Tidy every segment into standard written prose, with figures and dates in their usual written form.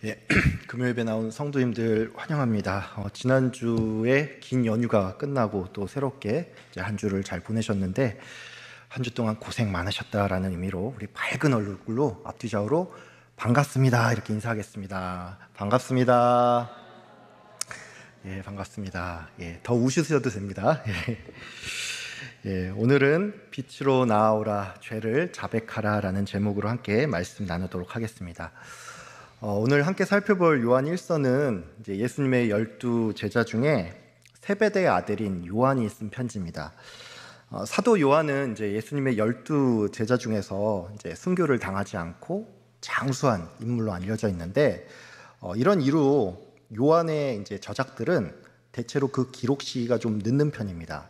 예, 금요일에 나온 성도님들 환영합니다. 지난주에 긴 연휴가 끝나고 또 새롭게 이제 한 주를 잘 보내셨는데 한 주 동안 고생 많으셨다라는 의미로 우리 밝은 얼굴로 앞뒤 좌우로 반갑습니다 이렇게 인사하겠습니다. 반갑습니다. 예, 반갑습니다. 예, 더 우시셔도 됩니다. 예, 오늘은 빛으로 나아오라 죄를 자백하라라는 제목으로 함께 말씀 나누도록 하겠습니다. 오늘 함께 살펴볼 요한 1서는 이제 예수님의 12 제자 중에 세베대의 아들인 요한이 쓴 편지입니다. 사도 요한은 이제 예수님의 12 제자 중에서 이제 순교를 당하지 않고 장수한 인물로 알려져 있는데, 이런 이유로 요한의 이제 저작들은 대체로 그 기록 시기가 좀 늦는 편입니다.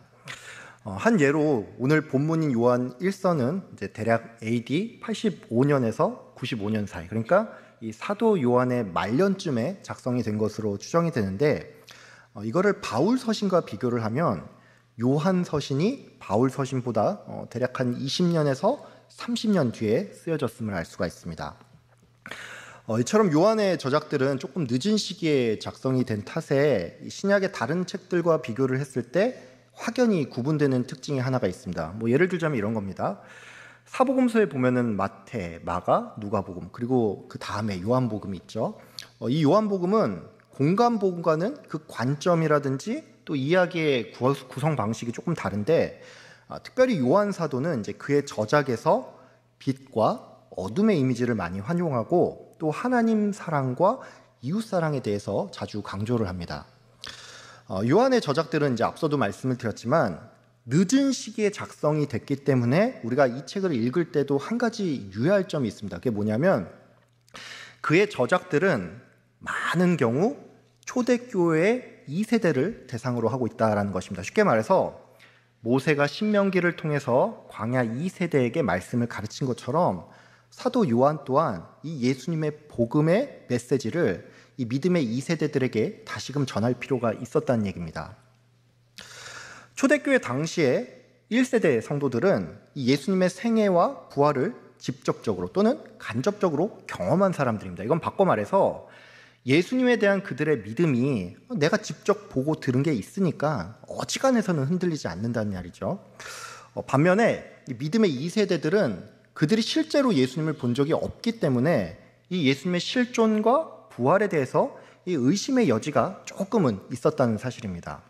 한 예로 오늘 본문인 요한 1서는 이제 대략 AD 85년에서 95년 사이, 그러니까 이 사도 요한의 말년쯤에 작성이 된 것으로 추정이 되는데, 이거를 바울 서신과 비교를 하면 요한 서신이 바울 서신보다 대략 한 20년에서 30년 뒤에 쓰여졌음을 알 수가 있습니다. 이처럼 요한의 저작들은 조금 늦은 시기에 작성이 된 탓에 신약의 다른 책들과 비교를 했을 때 확연히 구분되는 특징이 하나가 있습니다. 예를 들자면 이런 겁니다. 사복음서에 보면은 마태, 마가, 누가복음, 그리고 그 다음에 요한복음이 있죠. 이 요한복음은 공간복음과는 그 관점이라든지 또 이야기의 구성 방식이 조금 다른데, 특별히 요한 사도는 이제 그의 저작에서 빛과 어둠의 이미지를 많이 활용하고 또 하나님 사랑과 이웃 사랑에 대해서 자주 강조를 합니다. 요한의 저작들은 이제 앞서도 말씀을 드렸지만 늦은 시기에 작성이 됐기 때문에 우리가 이 책을 읽을 때도 한 가지 유의할 점이 있습니다. 그게 뭐냐면 그의 저작들은 많은 경우 초대교회의 2세대를 대상으로 하고 있다는 것입니다. 쉽게 말해서 모세가 신명기를 통해서 광야 2세대에게 말씀을 가르친 것처럼 사도 요한 또한 이 예수님의 복음의 메시지를 이 믿음의 2세대들에게 다시금 전할 필요가 있었다는 얘기입니다. 초대교회 당시에 1세대 성도들은 이 예수님의 생애와 부활을 직접적으로 또는 간접적으로 경험한 사람들입니다. 이건 바꿔 말해서 예수님에 대한 그들의 믿음이 내가 직접 보고 들은 게 있으니까 어지간해서는 흔들리지 않는다는 말이죠. 반면에 이 믿음의 2세대들은 그들이 실제로 예수님을 본 적이 없기 때문에 이 예수님의 실존과 부활에 대해서 이 의심의 여지가 조금은 있었다는 사실입니다.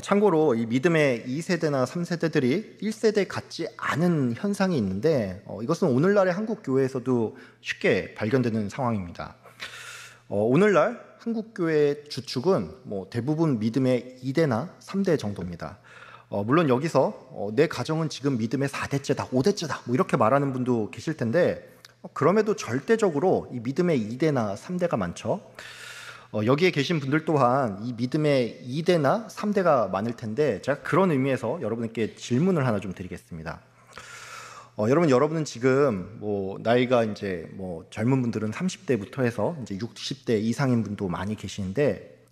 참고로 이 믿음의 2세대나 3세대들이 1세대 같지 않은 현상이 있는데, 이것은 오늘날의 한국 교회에서도 쉽게 발견되는 상황입니다. 오늘날 한국 교회의 주축은 대부분 믿음의 2대나 3대 정도입니다. 물론 여기서 내 가정은 지금 믿음의 4대째다, 5대째다 이렇게 말하는 분도 계실 텐데, 그럼에도 절대적으로 이 믿음의 2대나 3대가 많죠. 여기에 계신 분들 또한 이 믿음의 2대나 3대가 많을 텐데, 제가 그런 의미에서 여러분께 질문을 하나 좀 드리겠습니다. 여러분은 지금 나이가 이제 젊은 분들은 30대부터 해서 이제 60대 이상인 분도 많이 계시는데,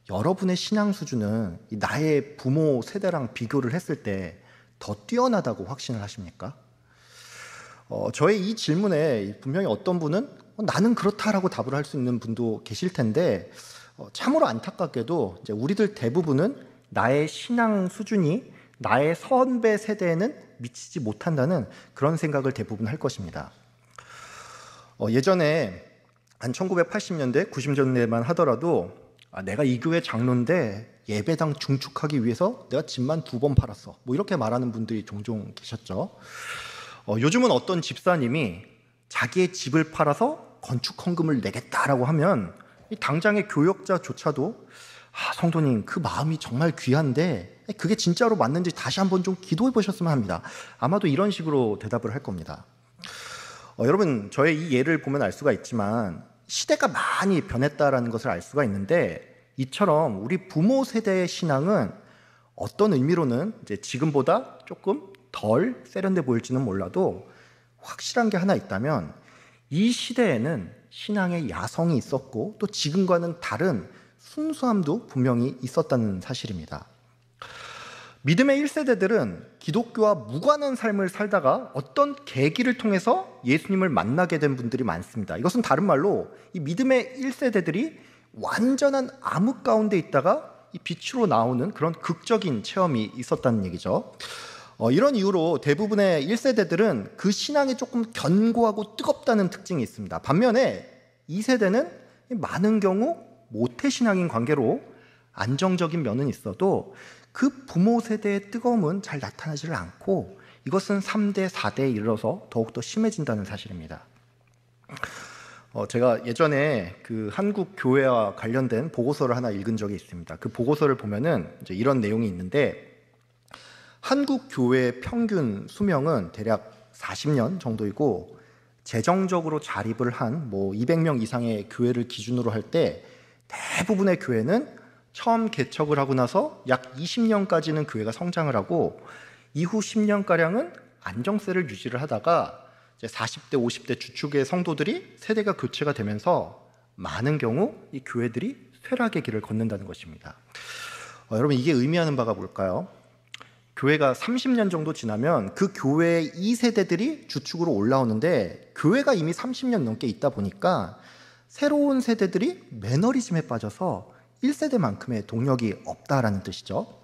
여러분의 신앙 수준은 나의 부모 세대랑 비교를 했을 때 더 뛰어나다고 확신을 하십니까? 저의 이 질문에 분명히 어떤 분은 나는 그렇다라고 답을 할 수 있는 분도 계실 텐데, 참으로 안타깝게도 이제 우리들 대부분은 나의 신앙 수준이 나의 선배 세대에는 미치지 못한다는 그런 생각을 대부분 할 것입니다. 예전에 한 1980년대, 90년대만 하더라도 내가 이 교회 장로인데 예배당 중축하기 위해서 내가 집만 2번 팔았어 이렇게 말하는 분들이 종종 계셨죠. 요즘은 어떤 집사님이 자기의 집을 팔아서 건축 헌금을 내겠다라고 하면 당장의 교역자조차도 성도님 그 마음이 정말 귀한데 그게 진짜로 맞는지 다시 한번 좀 기도해 보셨으면 합니다. 아마도 이런 식으로 대답을 할 겁니다. 여러분, 저의 이 예를 보면 알 수가 있지만 시대가 많이 변했다라는 것을 알 수가 있는데, 이처럼 우리 부모 세대의 신앙은 어떤 의미로는 이제 지금보다 조금 덜 세련돼 보일지는 몰라도 확실한 게 하나 있다면 이 시대에는 신앙의 야성이 있었고 또 지금과는 다른 순수함도 분명히 있었다는 사실입니다. 믿음의 1세대들은 기독교와 무관한 삶을 살다가 어떤 계기를 통해서 예수님을 만나게 된 분들이 많습니다. 이것은 다른 말로 이 믿음의 1세대들이 완전한 암흑 가운데 있다가 이 빛으로 나오는 그런 극적인 체험이 있었다는 얘기죠. 이런 이유로 대부분의 1세대들은 그 신앙이 조금 견고하고 뜨겁다는 특징이 있습니다. 반면에 2세대는 많은 경우 모태신앙인 관계로 안정적인 면은 있어도 그 부모 세대의 뜨거움은 잘 나타나지를 않고 이것은 3대, 4대에 이르러서 더욱더 심해진다는 사실입니다. 제가 예전에 그 한국 교회와 관련된 보고서를 하나 읽은 적이 있습니다. 그 보고서를 보면은 이제 이런 내용이 있는데 한국 교회의 평균 수명은 대략 40년 정도이고 재정적으로 자립을 한 200명 이상의 교회를 기준으로 할 때 대부분의 교회는 처음 개척을 하고 나서 약 20년까지는 교회가 성장을 하고 이후 10년가량은 안정세를 유지를 하다가 이제 40대, 50대 주축의 성도들이 세대가 교체가 되면서 많은 경우 이 교회들이 쇠락의 길을 걷는다는 것입니다. 여러분, 이게 의미하는 바가 뭘까요? 교회가 30년 정도 지나면 그 교회의 2세대들이 주축으로 올라오는데 교회가 이미 30년 넘게 있다 보니까 새로운 세대들이 매너리즘에 빠져서 1세대만큼의 동력이 없다라는 뜻이죠.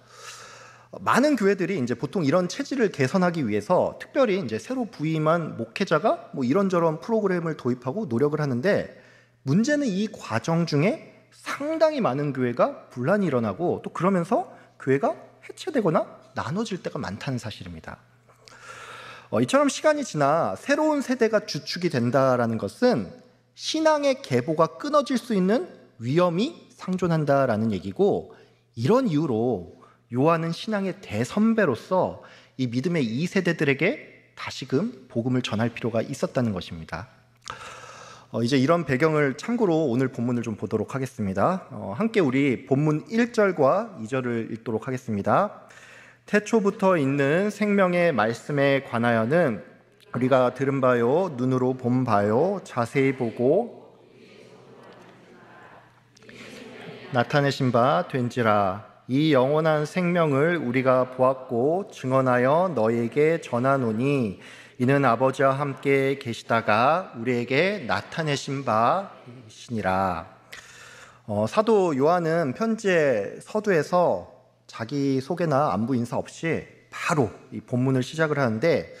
많은 교회들이 이제 보통 이런 체질을 개선하기 위해서 특별히 이제 새로 부임한 목회자가 이런저런 프로그램을 도입하고 노력을 하는데 문제는 이 과정 중에 상당히 많은 교회가 분란이 일어나고 또 그러면서 교회가 해체되거나 나눠질 때가 많다는 사실입니다. 이처럼 시간이 지나 새로운 세대가 주축이 된다라는 것은 신앙의 계보가 끊어질 수 있는 위험이 상존한다라는 얘기고 이런 이유로 요한은 신앙의 대선배로서 이 믿음의 2세대들에게 다시금 복음을 전할 필요가 있었다는 것입니다. 이제 이런 배경을 참고로 오늘 본문을 좀 보도록 하겠습니다. 함께 우리 본문 1절과 2절을 읽도록 하겠습니다. 태초부터 있는 생명의 말씀에 관하여는 우리가 들은 바요, 눈으로 본 바요, 자세히 보고 나타내신 바 된지라. 이 영원한 생명을 우리가 보았고 증언하여 너희에게 전하노니 이는 아버지와 함께 계시다가 우리에게 나타내신 바이시니라. 사도 요한은 편지의 서두에서 자기 소개나 안부 인사 없이 바로 이 본문을 시작을 하는데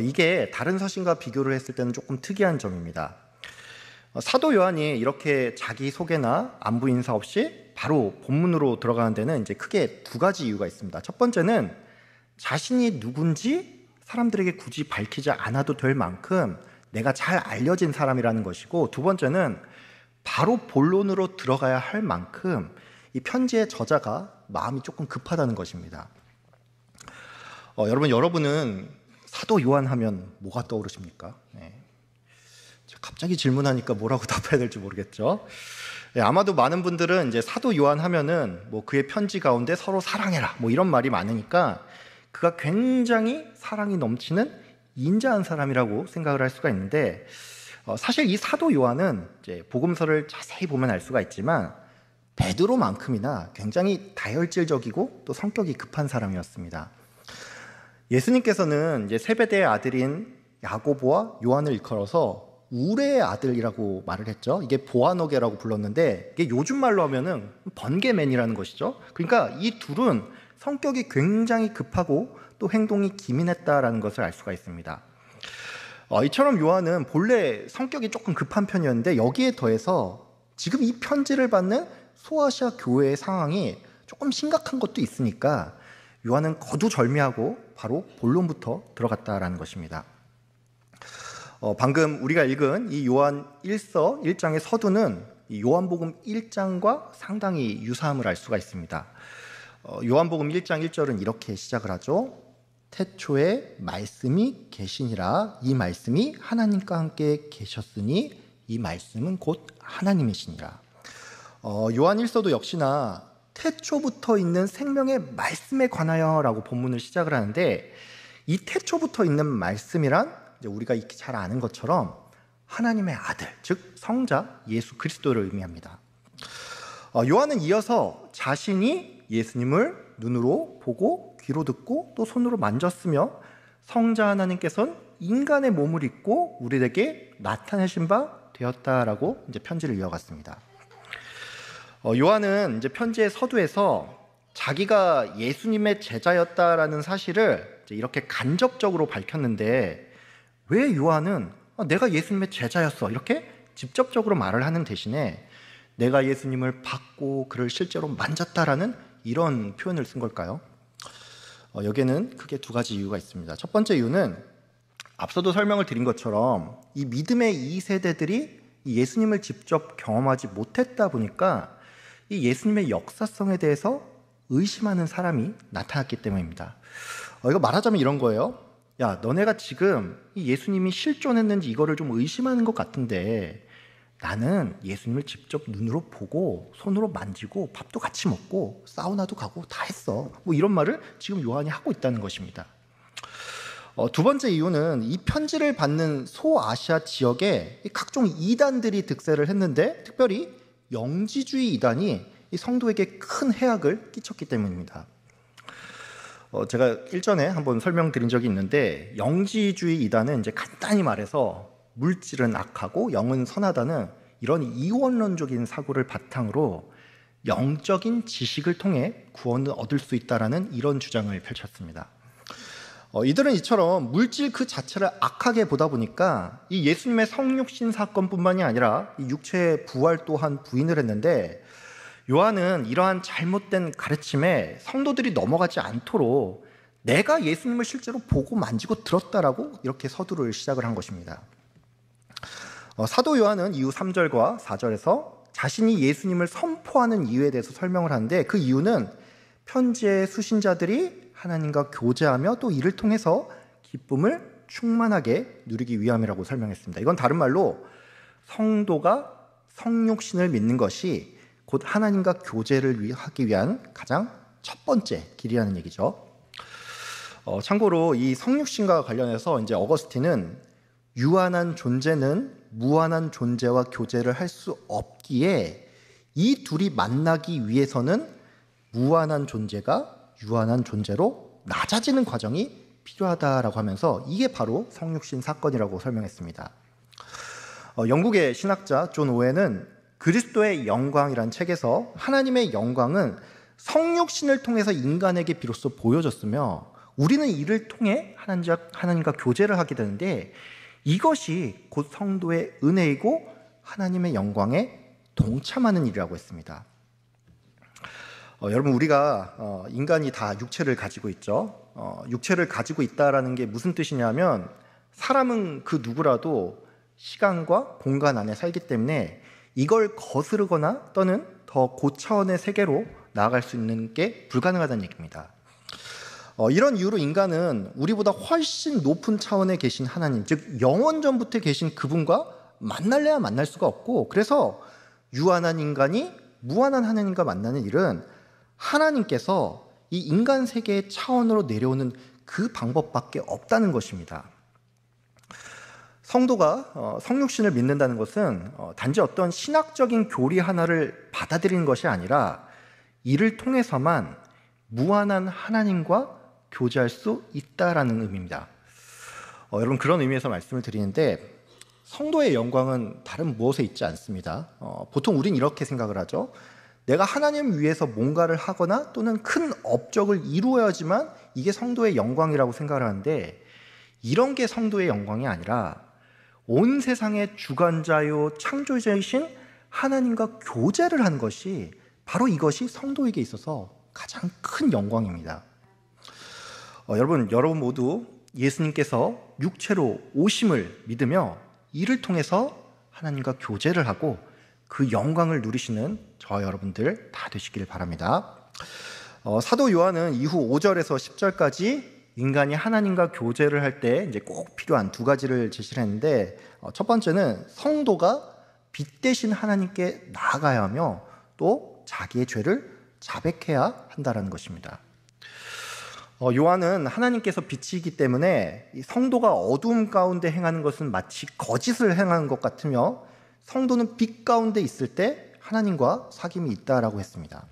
이게 다른 서신과 비교를 했을 때는 조금 특이한 점입니다. 사도 요한이 이렇게 자기 소개나 안부 인사 없이 바로 본문으로 들어가는 데는 이제 크게 두 가지 이유가 있습니다. 첫 번째는 자신이 누군지 사람들에게 굳이 밝히지 않아도 될 만큼 내가 잘 알려진 사람이라는 것이고, 두 번째는 바로 본론으로 들어가야 할 만큼 이 편지의 저자가 마음이 조금 급하다는 것입니다. 여러분은 사도 요한 하면 뭐가 떠오르십니까? 네. 갑자기 질문하니까 뭐라고 답해야 될지 모르겠죠. 아마도 많은 분들은 이제 사도 요한 하면은 그의 편지 가운데 서로 사랑해라 이런 말이 많으니까 그가 굉장히 사랑이 넘치는 인자한 사람이라고 생각을 할 수가 있는데, 사실 이 사도 요한은 이제 복음서를 자세히 보면 알 수가 있지만 베드로만큼이나 굉장히 다혈질적이고 또 성격이 급한 사람이었습니다. 예수님께서는 이제 세베대의 아들인 야고보와 요한을 일컬어서 우레의 아들이라고 말을 했죠. 이게 보아너게라고 불렀는데 이게 요즘 말로 하면은 번개맨이라는 것이죠. 그러니까 이 둘은 성격이 굉장히 급하고 또 행동이 기민했다라는 것을 알 수가 있습니다. 이처럼 요한은 본래 성격이 조금 급한 편이었는데 여기에 더해서 지금 이 편지를 받는 소아시아 교회의 상황이 조금 심각한 것도 있으니까 요한은 거두절미하고 바로 본론부터 들어갔다라는 것입니다. 방금 우리가 읽은 이 요한 1서 1장의 서두는 이 요한복음 1장과 상당히 유사함을 알 수가 있습니다. 요한복음 1장 1절은 이렇게 시작을 하죠. 태초에 말씀이 계시니라. 이 말씀이 하나님과 함께 계셨으니 이 말씀은 곧 하나님이시니라. 요한 1서도 역시나 태초부터 있는 생명의 말씀에 관하여 라고 본문을 시작을 하는데, 이 태초부터 있는 말씀이란 우리가 익히 잘 아는 것처럼 하나님의 아들, 즉 성자 예수 그리스도를 의미합니다. 요한은 이어서 자신이 예수님을 눈으로 보고 귀로 듣고 또 손으로 만졌으며 성자 하나님께서는 인간의 몸을 입고 우리에게 나타내신 바 되었다라고 이제 편지를 이어갔습니다. 요한은 이제 편지의 서두에서 자기가 예수님의 제자였다라는 사실을 이제 이렇게 간접적으로 밝혔는데, 왜 요한은 내가 예수님의 제자였어 이렇게 직접적으로 말을 하는 대신에 내가 예수님을 받고 그를 실제로 만졌다라는 이런 표현을 쓴 걸까요? 여기에는 크게 두 가지 이유가 있습니다. 첫 번째 이유는 앞서도 설명을 드린 것처럼 이 믿음의 2세대들이 예수님을 직접 경험하지 못했다 보니까 이 예수님의 역사성에 대해서 의심하는 사람이 나타났기 때문입니다. 이거 말하자면 이런 거예요. 야, 너네가 지금 이 예수님이 실존했는지 이거를 좀 의심하는 것 같은데, 나는 예수님을 직접 눈으로 보고 손으로 만지고 밥도 같이 먹고 사우나도 가고 다 했어. 뭐 이런 말을 지금 요한이 하고 있다는 것입니다. 두 번째 이유는 이 편지를 받는 소아시아 지역에 각종 이단들이 득세를 했는데, 특별히 영지주의 이단이 이 성도에게 큰 해악을 끼쳤기 때문입니다. 제가 일전에 한번 설명드린 적이 있는데, 영지주의 이단은 이제 간단히 말해서 물질은 악하고 영은 선하다는 이런 이원론적인 사고를 바탕으로 영적인 지식을 통해 구원을 얻을 수 있다라는 이런 주장을 펼쳤습니다. 이들은 이처럼 물질 그 자체를 악하게 보다 보니까 이 예수님의 성육신 사건뿐만이 아니라 이 육체의 부활 또한 부인을 했는데, 요한은 이러한 잘못된 가르침에 성도들이 넘어가지 않도록 내가 예수님을 실제로 보고 만지고 들었다라고 이렇게 서두를 시작을 한 것입니다. 사도 요한은 이후 3절과 4절에서 자신이 예수님을 선포하는 이유에 대해서 설명을 하는데, 그 이유는 편지의 수신자들이 하나님과 교제하며 또 이를 통해서 기쁨을 충만하게 누리기 위함이라고 설명했습니다. 이건 다른 말로 성도가 성육신을 믿는 것이 곧 하나님과 교제를 하기 위한 가장 첫 번째 길이라는 얘기죠. 참고로 이 성육신과 관련해서 이제 어거스틴은 유한한 존재는 무한한 존재와 교제를 할 수 없기에 이 둘이 만나기 위해서는 무한한 존재가 유한한 존재로 낮아지는 과정이 필요하다라고 하면서 이게 바로 성육신 사건이라고 설명했습니다. 영국의 신학자 존 오웬은 그리스도의 영광이란 책에서 하나님의 영광은 성육신을 통해서 인간에게 비로소 보여졌으며 우리는 이를 통해 하나님과 교제를 하게 되는데, 이것이 곧 성도의 은혜이고 하나님의 영광에 동참하는 일이라고 했습니다. 여러분, 우리가 인간이 다 육체를 가지고 있죠. 육체를 가지고 있다라는 게 무슨 뜻이냐면, 사람은 그 누구라도 시간과 공간 안에 살기 때문에 이걸 거스르거나 또는 더 고차원의 세계로 나아갈 수 있는 게 불가능하다는 얘기입니다. 이런 이유로 인간은 우리보다 훨씬 높은 차원에 계신 하나님, 즉 영원전부터 계신 그분과 만날래야 만날 수가 없고, 그래서 유한한 인간이 무한한 하나님과 만나는 일은 하나님께서 이 인간 세계의 차원으로 내려오는 그 방법밖에 없다는 것입니다. 성도가 성육신을 믿는다는 것은 단지 어떤 신학적인 교리 하나를 받아들이는 것이 아니라 이를 통해서만 무한한 하나님과 교제할 수 있다라는 의미입니다. 여러분, 그런 의미에서 말씀을 드리는데, 성도의 영광은 다른 무엇에 있지 않습니다. 보통 우린 이렇게 생각을 하죠. 내가 하나님 위해서 뭔가를 하거나 또는 큰 업적을 이루어야지만 이게 성도의 영광이라고 생각을 하는데, 이런 게 성도의 영광이 아니라 온 세상의 주관자요 창조자이신 하나님과 교제를 한 것이, 바로 이것이 성도에게 있어서 가장 큰 영광입니다. 여러분 모두 예수님께서 육체로 오심을 믿으며 이를 통해서 하나님과 교제를 하고 그 영광을 누리시는 저와 여러분들 다 되시길 바랍니다. 사도 요한은 이후 5절에서 10절까지 인간이 하나님과 교제를 할 때 이제 꼭 필요한 두 가지를 제시를 했는데, 첫 번째는 성도가 빛 대신 하나님께 나아가야 하며 또 자기의 죄를 자백해야 한다는 것입니다. 요한은 하나님께서 빛이기 때문에 이 성도가 어두움 가운데 행하는 것은 마치 거짓을 행하는 것 같으며, 성도는 빛 가운데 있을 때 하나님과 사귐이 있다라고 했습니다.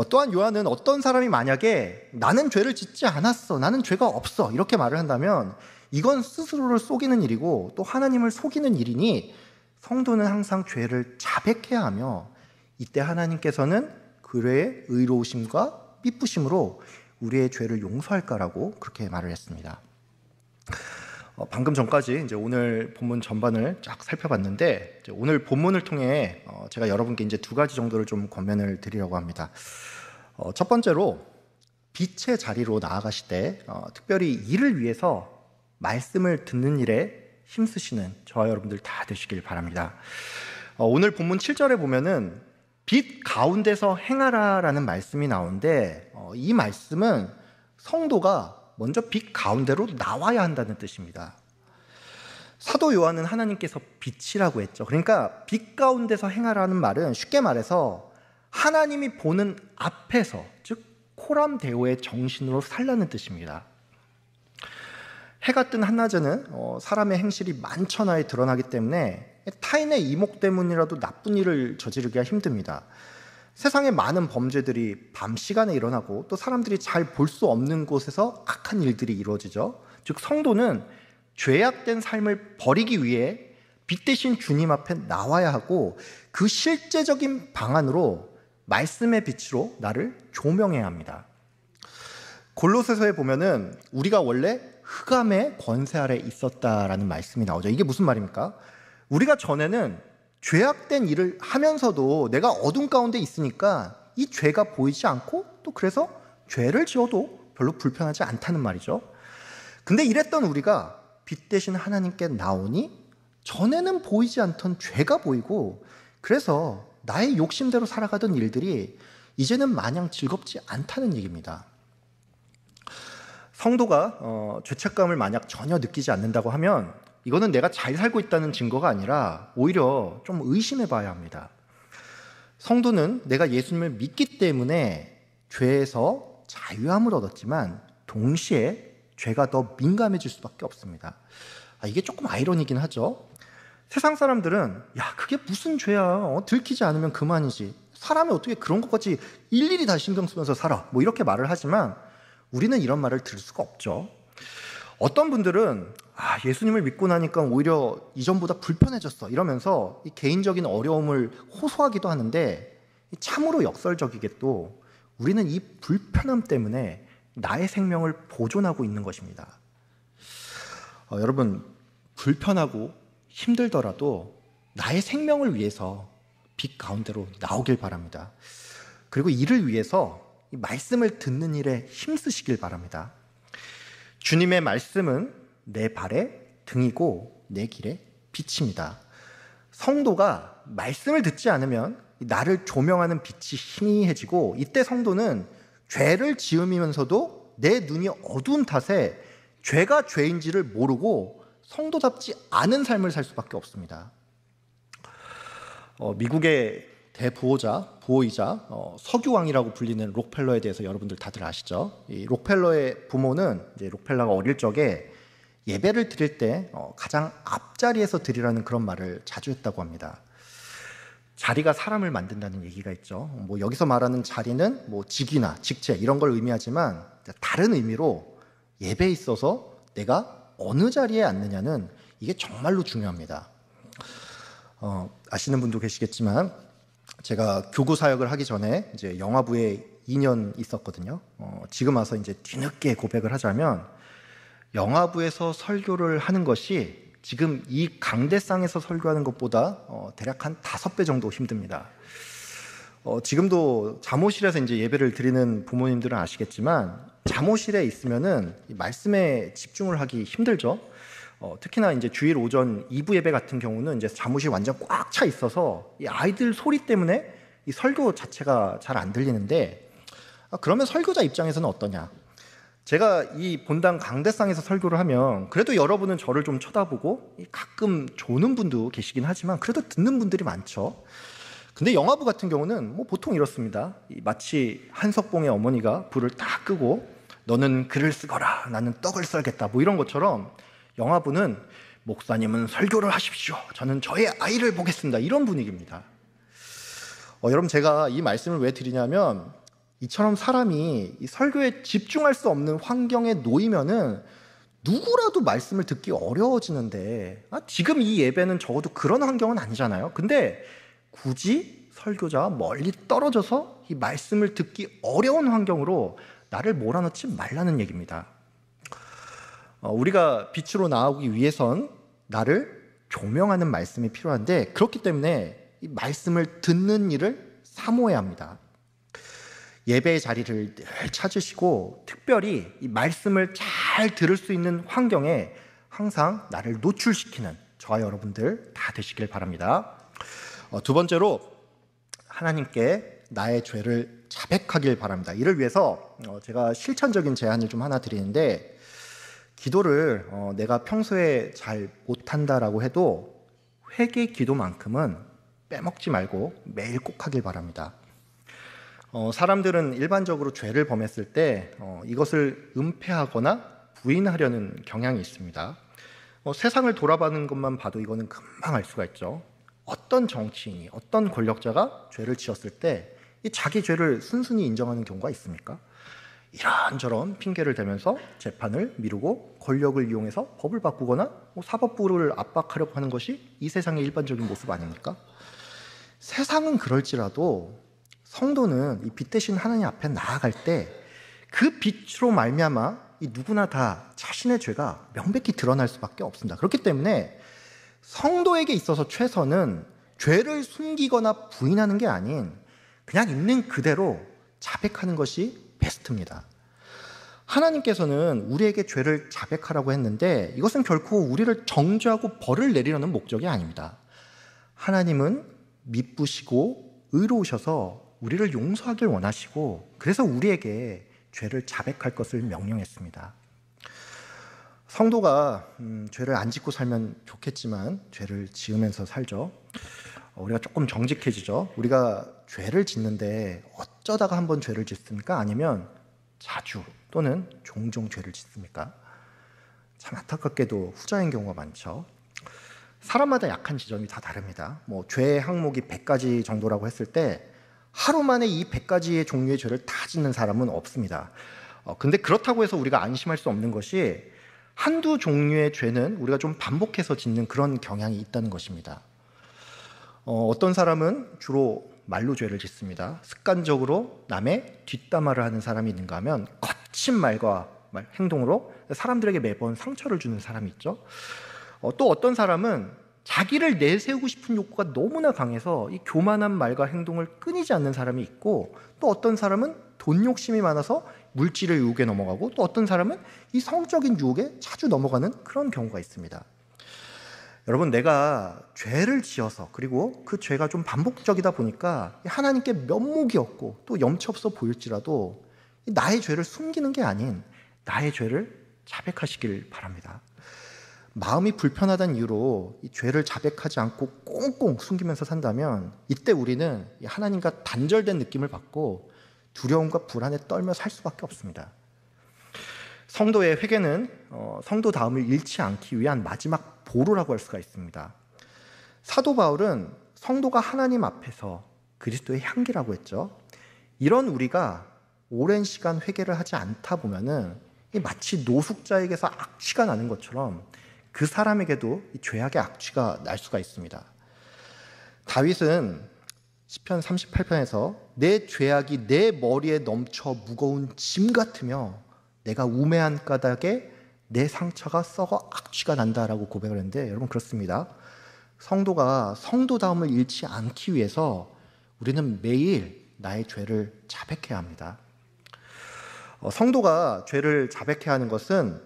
또한 요한은 어떤 사람이 만약에 나는 죄를 짓지 않았어, 나는 죄가 없어 이렇게 말을 한다면 이건 스스로를 속이는 일이고 또 하나님을 속이는 일이니 성도는 항상 죄를 자백해야 하며 이때 하나님께서는 그의 의로우심과 미쁘심으로 우리의 죄를 용서할까라고 그렇게 말을 했습니다. 방금 전까지 이제 오늘 본문 전반을 쫙 살펴봤는데 이제 오늘 본문을 통해 제가 여러분께 이제 두 가지 정도를 좀 권면을 드리려고 합니다. 첫 번째로 빛의 자리로 나아가실 때 특별히 이를 위해서 말씀을 듣는 일에 힘쓰시는 저와 여러분들 다 되시길 바랍니다. 오늘 본문 7절에 보면은 빛 가운데서 행하라라는 말씀이 나오는데 이 말씀은 성도가 먼저 빛 가운데로 나와야 한다는 뜻입니다. 사도 요한은 하나님께서 빛이라고 했죠. 그러니까 빛 가운데서 행하라는 말은 쉽게 말해서 하나님이 보는 앞에서, 즉 코람데오의 정신으로 살라는 뜻입니다. 해가 뜬 한낮에는 사람의 행실이 만천하에 드러나기 때문에 타인의 이목 때문이라도 나쁜 일을 저지르기가 힘듭니다. 세상에 많은 범죄들이 밤 시간에 일어나고 또 사람들이 잘 볼 수 없는 곳에서 악한 일들이 이루어지죠. 즉 성도는 죄악된 삶을 버리기 위해 빛 대신 주님 앞에 나와야 하고 그 실제적인 방안으로 말씀의 빛으로 나를 조명해야 합니다. 골로새서에 보면은 우리가 원래 흑암의 권세 아래 있었다라는 말씀이 나오죠. 이게 무슨 말입니까? 우리가 전에는 죄악된 일을 하면서도 내가 어둠 가운데 있으니까 이 죄가 보이지 않고 또 그래서 죄를 지어도 별로 불편하지 않다는 말이죠. 근데 이랬던 우리가 빛 대신 하나님께 나오니 전에는 보이지 않던 죄가 보이고 그래서 나의 욕심대로 살아가던 일들이 이제는 마냥 즐겁지 않다는 얘기입니다. 성도가 죄책감을 만약 전혀 느끼지 않는다고 하면 이거는 내가 잘 살고 있다는 증거가 아니라 오히려 좀 의심해 봐야 합니다. 성도는 내가 예수님을 믿기 때문에 죄에서 자유함을 얻었지만 동시에 죄가 더 민감해질 수밖에 없습니다. 이게 조금 아이러니긴 하죠. 세상 사람들은 야 그게 무슨 죄야, 들키지 않으면 그만이지, 사람이 어떻게 그런 것까지 일일이 다 신경 쓰면서 살아, 뭐 이렇게 말을 하지만 우리는 이런 말을 들을 수가 없죠. 어떤 분들은 예수님을 믿고 나니까 오히려 이전보다 불편해졌어 이러면서 이 개인적인 어려움을 호소하기도 하는데 참으로 역설적이게 또 우리는 이 불편함 때문에 나의 생명을 보존하고 있는 것입니다. 여러분, 불편하고 힘들더라도 나의 생명을 위해서 빛 가운데로 나오길 바랍니다. 그리고 이를 위해서 이 말씀을 듣는 일에 힘쓰시길 바랍니다. 주님의 말씀은 내 발의 등이고 내 길의 빛입니다. 성도가 말씀을 듣지 않으면 나를 조명하는 빛이 희미해지고 이때 성도는 죄를 지으면서도 내 눈이 어두운 탓에 죄가 죄인지를 모르고 성도답지 않은 삶을 살 수밖에 없습니다. 미국의 부호이자 석유왕이라고 불리는 록펠러에 대해서 여러분들 다들 아시죠? 이 록펠러의 부모는 이제 록펠러가 어릴 적에 예배를 드릴 때 가장 앞자리에서 드리라는 그런 말을 자주 했다고 합니다. 자리가 사람을 만든다는 얘기가 있죠. 뭐 여기서 말하는 자리는 뭐 직위나 직책 이런 걸 의미하지만 다른 의미로 예배에 있어서 내가 어느 자리에 앉느냐는 이게 정말로 중요합니다. 아시는 분도 계시겠지만 제가 교구 사역을 하기 전에 이제 영화부에 2년 있었거든요. 지금 와서 이제 뒤늦게 고백을 하자면 영화부에서 설교를 하는 것이 지금 이 강대상에서 설교하는 것보다 대략 한 5배 정도 힘듭니다. 지금도 잠옷실에서 이제 예배를 드리는 부모님들은 아시겠지만 잠옷실에 있으면은 말씀에 집중을 하기 힘들죠. 특히나 이제 주일 오전 2부 예배 같은 경우는 이제 잠옷이 완전 꽉 차 있어서 이 아이들 소리 때문에 이 설교 자체가 잘 안 들리는데 그러면 설교자 입장에서는 어떠냐? 제가 이 본당 강대상에서 설교를 하면 그래도 여러분은 저를 좀 쳐다보고 가끔 조는 분도 계시긴 하지만 그래도 듣는 분들이 많죠. 근데 영화부 같은 경우는 뭐 보통 이렇습니다. 마치 한석봉의 어머니가 불을 딱 끄고 너는 글을 쓰거라 나는 떡을 썰겠다 뭐 이런 것처럼 영화부는 목사님은 설교를 하십시오. 저는 저의 아이를 보겠습니다. 이런 분위기입니다. 여러분 제가 이 말씀을 왜 드리냐면 이처럼 사람이 이 설교에 집중할 수 없는 환경에 놓이면은 누구라도 말씀을 듣기 어려워지는데, 지금 이 예배는 적어도 그런 환경은 아니잖아요. 근데 굳이 설교자와 멀리 떨어져서 이 말씀을 듣기 어려운 환경으로 나를 몰아넣지 말라는 얘기입니다. 우리가 빛으로 나오기 위해선 나를 조명하는 말씀이 필요한데, 그렇기 때문에 이 말씀을 듣는 일을 사모해야 합니다. 예배의 자리를 늘 찾으시고 특별히 이 말씀을 잘 들을 수 있는 환경에 항상 나를 노출시키는 저와 여러분들 다 되시길 바랍니다. 두 번째로, 하나님께 나의 죄를 자백하길 바랍니다. 이를 위해서 제가 실천적인 제안을 좀 하나 드리는데, 기도를 내가 평소에 잘 못한다라고 해도 회개 기도만큼은 빼먹지 말고 매일 꼭 하길 바랍니다. 사람들은 일반적으로 죄를 범했을 때 이것을 은폐하거나 부인하려는 경향이 있습니다. 세상을 돌아보는 것만 봐도 이거는 금방 알 수가 있죠. 어떤 정치인이, 어떤 권력자가 죄를 지었을 때 이 자기 죄를 순순히 인정하는 경우가 있습니까? 이런저런 핑계를 대면서 재판을 미루고 권력을 이용해서 법을 바꾸거나 사법부를 압박하려고 하는 것이 이 세상의 일반적인 모습 아닙니까? 세상은 그럴지라도 성도는 이 빛 대신 하나님 앞에 나아갈 때 그 빛으로 말미암아 이 누구나 다 자신의 죄가 명백히 드러날 수밖에 없습니다. 그렇기 때문에 성도에게 있어서 최선은 죄를 숨기거나 부인하는 게 아닌 그냥 있는 그대로 자백하는 것이 베스트입니다. 하나님께서는 우리에게 죄를 자백하라고 했는데 이것은 결코 우리를 정죄하고 벌을 내리려는 목적이 아닙니다. 하나님은 미쁘시고 의로우셔서 우리를 용서하길 원하시고, 그래서 우리에게 죄를 자백할 것을 명령했습니다. 성도가 죄를 안 짓고 살면 좋겠지만 죄를 지으면서 살죠. 우리가 조금 정직해지죠. 우리가 죄를 짓는데 어쩌다가 한번 죄를 짓습니까? 아니면 자주 또는 종종 죄를 짓습니까? 참 안타깝게도 후자인 경우가 많죠. 사람마다 약한 지점이 다 다릅니다. 죄의 항목이 100가지 정도라고 했을 때 하루 만에 이 100가지의 종류의 죄를 다 짓는 사람은 없습니다. 근데 그렇다고 해서 우리가 안심할 수 없는 것이 한두 종류의 죄는 우리가 좀 반복해서 짓는 그런 경향이 있다는 것입니다. 어떤 사람은 주로 말로 죄를 짓습니다. 습관적으로 남의 뒷담화를 하는 사람이 있는가 하면 거친 말과 행동으로 사람들에게 매번 상처를 주는 사람이 있죠. 또 어떤 사람은 자기를 내세우고 싶은 욕구가 너무나 강해서 이 교만한 말과 행동을 끊이지 않는 사람이 있고, 또 어떤 사람은 돈 욕심이 많아서 물질의 유혹에 넘어가고, 또 어떤 사람은 이 성적인 유혹에 자주 넘어가는 그런 경우가 있습니다. 여러분, 내가 죄를 지어서 그리고 그 죄가 좀 반복적이다 보니까 하나님께 면목이 없고 또 염치 없어 보일지라도 나의 죄를 숨기는 게 아닌 나의 죄를 자백하시길 바랍니다. 마음이 불편하다는 이유로 이 죄를 자백하지 않고 꽁꽁 숨기면서 산다면 이때 우리는 하나님과 단절된 느낌을 받고 두려움과 불안에 떨며 살 수밖에 없습니다. 성도의 회개는 성도다움을 잃지 않기 위한 마지막 보루라고 할 수가 있습니다. 사도 바울은 성도가 하나님 앞에서 그리스도의 향기라고 했죠. 이런 우리가 오랜 시간 회개를 하지 않다 보면은 마치 노숙자에게서 악취가 나는 것처럼 그 사람에게도 이 죄악의 악취가 날 수가 있습니다. 다윗은 시편 38편에서 내 죄악이 내 머리에 넘쳐 무거운 짐 같으며 내가 우매한 까닭에 내 상처가 썩어 악취가 난다라고 고백을 했는데, 여러분 그렇습니다. 성도가 성도다움을 잃지 않기 위해서 우리는 매일 나의 죄를 자백해야 합니다. 성도가 죄를 자백해야 하는 것은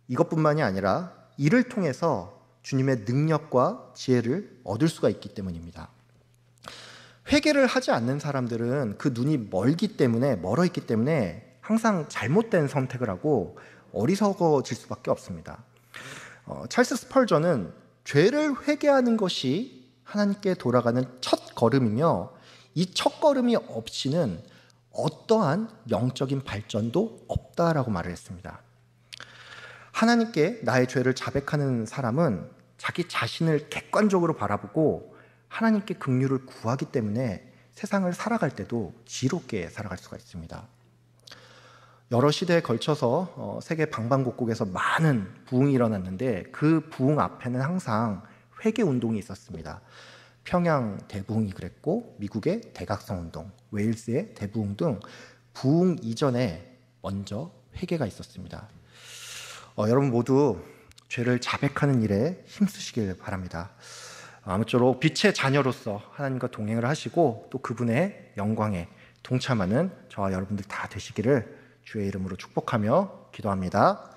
이것뿐만이 아니라 이를 통해서 주님의 능력과 지혜를 얻을 수가 있기 때문입니다. 회개를 하지 않는 사람들은 그 눈이 멀어 있기 때문에 항상 잘못된 선택을 하고 어리석어질 수밖에 없습니다. 찰스 스펄전은 죄를 회개하는 것이 하나님께 돌아가는 첫 걸음이며 이 첫 걸음이 없이는 어떠한 영적인 발전도 없다라고 말을 했습니다. 하나님께 나의 죄를 자백하는 사람은 자기 자신을 객관적으로 바라보고 하나님께 긍휼을 구하기 때문에 세상을 살아갈 때도 지롭게 살아갈 수가 있습니다. 여러 시대에 걸쳐서 세계 방방곡곡에서 많은 부흥이 일어났는데 그 부흥 앞에는 항상 회개 운동이 있었습니다. 평양 대부흥이 그랬고 미국의 대각성 운동, 웨일스의 대부흥 등 부흥 이전에 먼저 회개가 있었습니다. 여러분 모두 죄를 자백하는 일에 힘쓰시길 바랍니다. 아무쪼록 빛의 자녀로서 하나님과 동행을 하시고 또 그분의 영광에 동참하는 저와 여러분들 다 되시기를 주의 이름으로 축복하며 기도합니다.